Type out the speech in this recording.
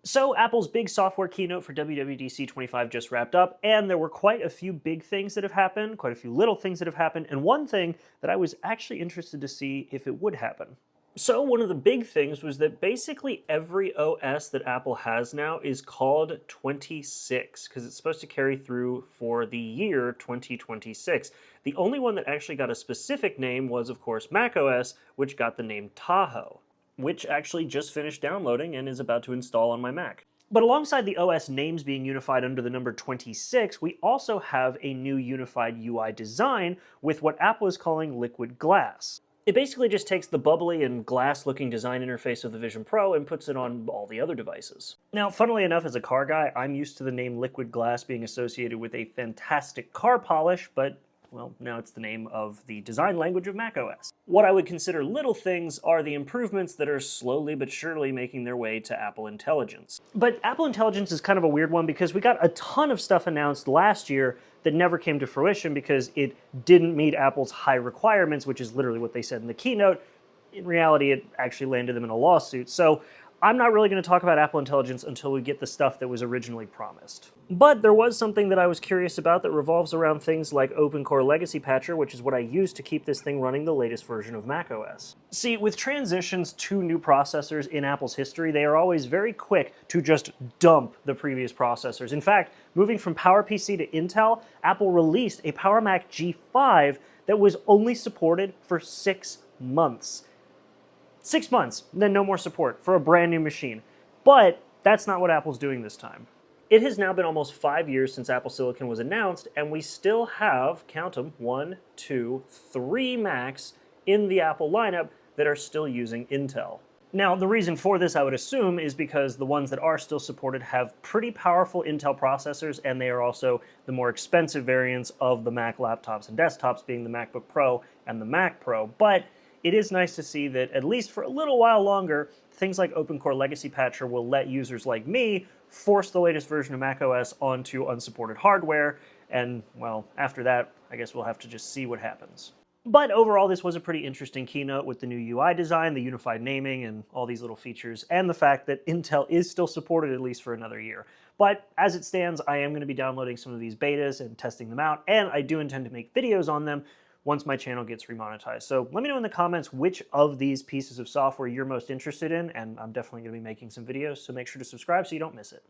So Apple's big software keynote for WWDC 25 just wrapped up, and there were quite a few big things that have happened, quite a few little things that have happened, and one thing that I was actually interested to see if it would happen. So one of the big things was that basically every OS that Apple has now is called 26 because it's supposed to carry through for the year 2026. The only one that actually got a specific name was, of course, macOS, which got the name Tahoe, which actually just finished downloading and is about to install on my Mac. But alongside the OS names being unified under the number 26, we also have a new unified UI design with what Apple is calling Liquid Glass. It basically just takes the bubbly and glass-looking design interface of the Vision Pro and puts it on all the other devices. Now, funnily enough, as a car guy, I'm used to the name Liquid Glass being associated with a fantastic car polish, but well, now it's the name of the design language of macOS. What I would consider little things are the improvements that are slowly but surely making their way to Apple Intelligence. But Apple Intelligence is kind of a weird one because we got a ton of stuff announced last year that never came to fruition because it didn't meet Apple's high requirements, which is literally what they said in the keynote. In reality, it actually landed them in a lawsuit. So I'm not really going to talk about Apple Intelligence until we get the stuff that was originally promised. But there was something that I was curious about that revolves around things like OpenCore Legacy Patcher, which is what I use to keep this thing running the latest version of macOS. See, with transitions to new processors in Apple's history, they are always very quick to just dump the previous processors. In fact, moving from PowerPC to Intel, Apple released a Power Mac G5 that was only supported for 6 months. 6 months, then no more support for a brand new machine. But that's not what Apple's doing this time. It has now been almost 5 years since Apple Silicon was announced, and we still have, count them, 1, 2, 3 Macs in the Apple lineup that are still using Intel. Now, the reason for this, I would assume, is because the ones that are still supported have pretty powerful Intel processors, and they are also the more expensive variants of the Mac laptops and desktops, being the MacBook Pro and the Mac Pro. But it is nice to see that, at least for a little while longer, things like OpenCore Legacy Patcher will let users like me force the latest version of macOS onto unsupported hardware, and, well, after that, I guess we'll have to just see what happens. But overall, this was a pretty interesting keynote with the new UI design, the unified naming, and all these little features, and the fact that Intel is still supported at least for another year. But as it stands, I am going to be downloading some of these betas and testing them out, and I do intend to make videos on them once my channel gets remonetized. So let me know in the comments which of these pieces of software you're most interested in, and I'm definitely going to be making some videos, so make sure to subscribe so you don't miss it.